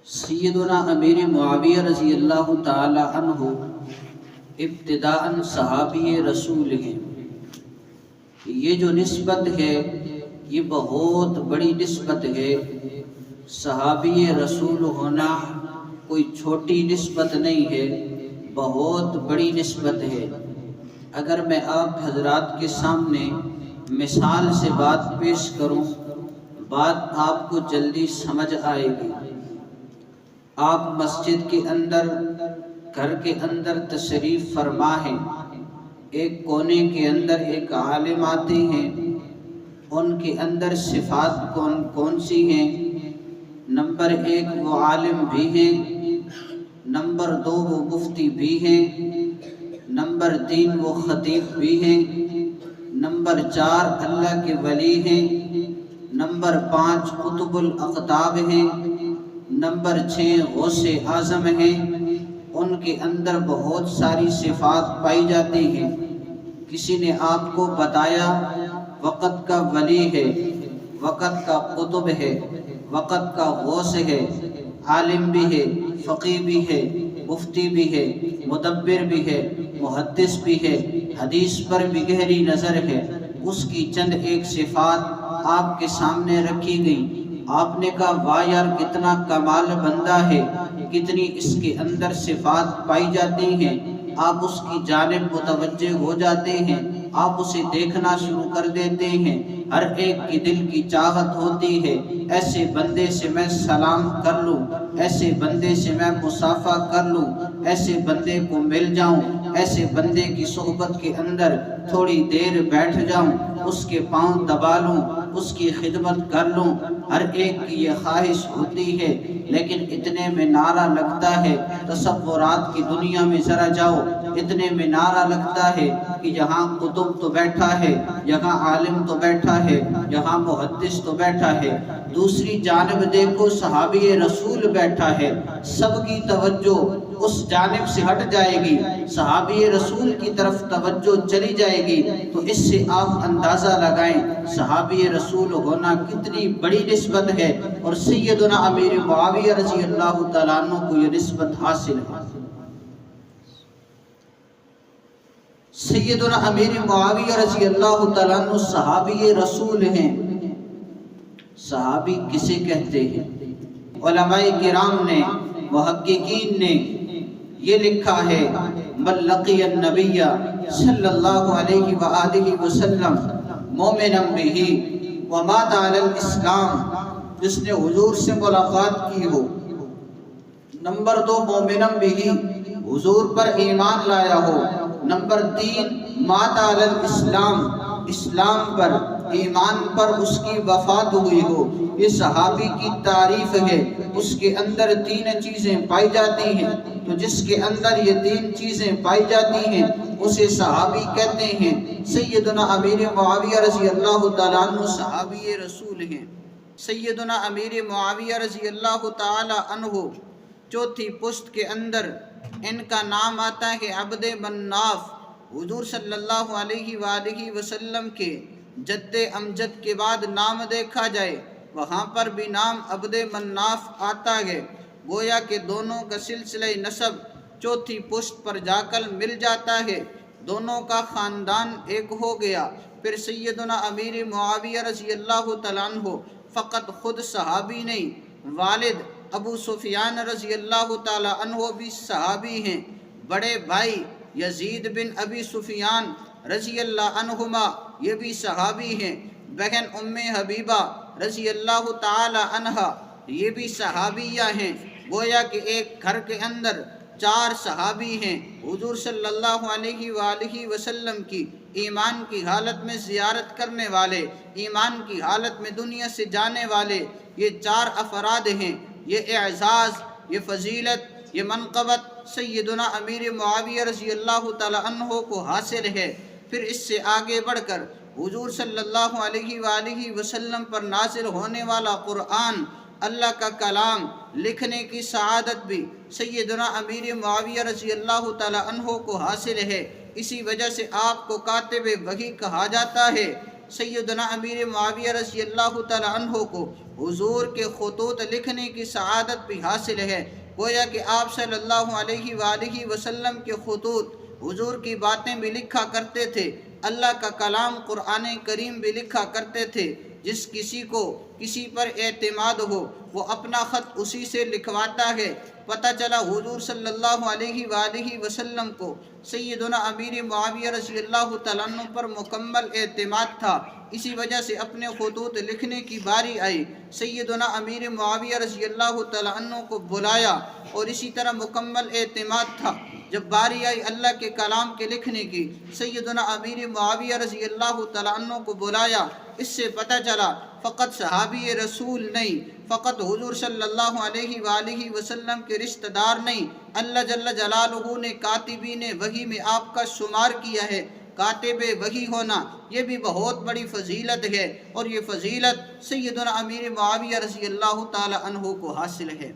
سیدنا امیر معاویہ رضی اللہ تعالی عنہ ابتداءً صحابی رسول ہیں۔ یہ جو نسبت ہے یہ بہت بڑی نسبت ہے۔ صحابی رسول ہونا کوئی چھوٹی نسبت نہیں ہے، بہت بڑی نسبت ہے۔ اگر میں آپ حضرات کے سامنے مثال سے بات پیش کروں، بات آپ کو جلدی سمجھ آئے گی۔ آپ مسجد کے اندر، گھر کے اندر تشریف فرما ہیں، ایک کونے کے اندر ایک عالم آتے ہیں، ان کے اندر صفات کون سی ہیں؟ نمبر 1 وہ عالم بھی ہیں، نمبر 2 وہ مفتی بھی ہیں، نمبر 3 وہ خطیب بھی ہیں، نمبر 4 اللہ کے ولی ہیں، نمبر 5 قطب الاقطاب ہیں، نمبر 6 غوث اعظم ہیں۔ ان کے اندر بہت ساری صفات پائی جاتی ہیں۔ کسی نے آپ کو بتایا وقت کا ولی ہے، وقت کا قطب ہے، وقت کا غوث ہے، عالم بھی ہے، فقیہ بھی ہے، مفتی بھی ہے، مدبر بھی ہے، محدث بھی ہے، حدیث پر بھی گہری نظر ہے۔ اس کی چند ایک صفات آپ کے سامنے رکھی گئی۔ آپ نے کہا واہ یار کتنا کمال بندہ ہے، کتنی اس کے اندر صفات پائی جاتی ہیں۔ آپ اس کی جانب متوجہ ہو جاتے ہیں، آپ اسے دیکھنا شروع کر دیتے ہیں۔ ہر ایک کی دل کی چاہت ہوتی ہے ایسے بندے سے میں سلام کر لوں، ایسے بندے سے میں مصافحہ کر لوں، ایسے بندے کو مل جاؤں، ایسے بندے کی صحبت کے اندر تھوڑی دیر بیٹھ جاؤں، اس کے پاؤں دبا لوں، اس کی خدمت کر لوں۔ ہر ایک کی یہ خواہش ہوتی ہے، لیکن اتنے میں نعرہ لگتا ہے، تصورات کی دنیا میں ذرا جاؤ، اتنے میں نعرہ لگتا ہے کہ یہاں قطب تو بیٹھا ہے، یہاں عالم تو بیٹھا ہے، یہاں محدث تو بیٹھا ہے، دوسری جانب دیکھو صحابی رسول بیٹھا ہے۔ سب کی توجہ اس جانب سے ہٹ جائے گی، صحابی رسول کی طرف توجہ چلی جائے گی، تو اس سے آپ اندازہ لگائیں صحابی رسول ہونا کتنی بڑی نسبت ہے، اور سیدنا امیر معاویہ رضی اللہ تعالیٰ عنہ کو یہ نسبت حاصل ہے۔ سیدنا امیر معاویہ رضی اللہ تعالیٰ عنہ صحابی رسول ہیں۔ صحابی کسے کہتے ہیں؟ علماء کرام نے، محققین نے یہ لکھا ہے من لقی النبی صلی اللہ علیہ وآلہ وسلم مومنا بہ ومات علی الاسلام، جس نے حضور سے ملاقات کی ہو۔ نمبر 2 مومنا بہ، حضور پر ایمان لایا ہو۔ نمبر 3 مات علی الاسلام، اسلام پر، ایمان پر اس کی وفات ہوئی ہو۔ یہ صحابی کی تعریف ہے۔ اس کے اندر 3 چیزیں پائی جاتی ہیں، تو جس کے اندر یہ 3 چیزیں پائی جاتی ہیں اسے صحابی کہتے ہیں۔ سیدنا امیر معاویہ رضی اللہ تعالیٰ عنہ صحابی رسول ہیں۔ سیدنا امیر معاویہ رضی اللہ تعالیٰ عنہ چوتھی پشت کے اندر ان کا نام آتا ہے عبد مناف۔ حضور صلی اللہ علیہ وآلہ وسلم کے جد امجد کے بعد نام دیکھا جائے وہاں پر بھی نام عبد مناف آتا ہے، گویا کہ دونوں کا سلسلہ نسب چوتھی پشت پر جا کر مل جاتا ہے، دونوں کا خاندان ایک ہو گیا۔ پھر سیدنا امیر معاویہ رضی اللہ تعالیٰ عنہ فقط خود صحابی نہیں، والد ابو سفیان رضی اللہ تعالیٰ عنہ بھی صحابی ہیں، بڑے بھائی یزید بن ابی سفیان رضی اللہ عنہما یہ بھی صحابی ہیں، بہن ام حبیبہ رضی اللہ تعالی عنہا یہ بھی صحابیہ ہیں۔ گویا کہ ایک گھر کے اندر 4 صحابی ہیں۔ حضور صلی اللہ علیہ وآلہ وسلم کی ایمان کی حالت میں زیارت کرنے والے، ایمان کی حالت میں دنیا سے جانے والے، یہ 4 افراد ہیں۔ یہ اعزاز، یہ فضیلت، یہ منقبت سیدنا امیر معاویہ رضی اللہ تعالی عنہ کو حاصل ہے۔ پھر اس سے آگے بڑھ کر حضور صلی اللہ علیہ وآلہ وسلم پر نازل ہونے والا قرآن، اللہ کا کلام لکھنے کی سعادت بھی سیدنا امیر معاویہ رضی اللہ تعالی عنہ کو حاصل ہے۔ اسی وجہ سے آپ کو کاتب وحی کہا جاتا ہے۔ سیدنا امیر معاویہ رضی اللہ تعالی عنہ کو حضور کے خطوط لکھنے کی سعادت بھی حاصل ہے۔ گویا کہ آپ صلی اللہ علیہ وآلہ وسلم کے خطوط حضور کی باتیں بھی لکھا کرتے تھے، اللہ کا کلام قرآن کریم بھی لکھا کرتے تھے۔ جس کسی کو کسی پر اعتماد ہو وہ اپنا خط اسی سے لکھواتا ہے۔ پتہ چلا حضور صلی اللہ علیہ وآلہ وسلم کو سیدنا امیر معاویہ رضی اللہ تعالیٰ عنہ پر مکمل اعتماد تھا، اسی وجہ سے اپنے خطوط لکھنے کی باری آئی، سیدنا امیر معاویہ رضی اللہ تعالیٰ عنہ کو بلایا اور اسی طرح مکمل اعتماد تھا۔ جب باری آئی اللہ کے کلام کے لکھنے کی، سیدنا امیر معاویہ رضی اللہ تعالیٰ عنہ کو بلایا۔ اس سے پتہ چلا فقط صحابی رسول نہیں، فقط حضور صلی اللہ علیہ وآلہ وسلم کے رشتہ دار نہیں، اللہ جل جلالہ نے کاتبین وحی میں آپ کا شمار کیا ہے۔ کاتب وحی ہونا یہ بھی بہت بڑی فضیلت ہے، اور یہ فضیلت سیدنا امیر معاویہ رضی اللہ تعالی عنہ کو حاصل ہے۔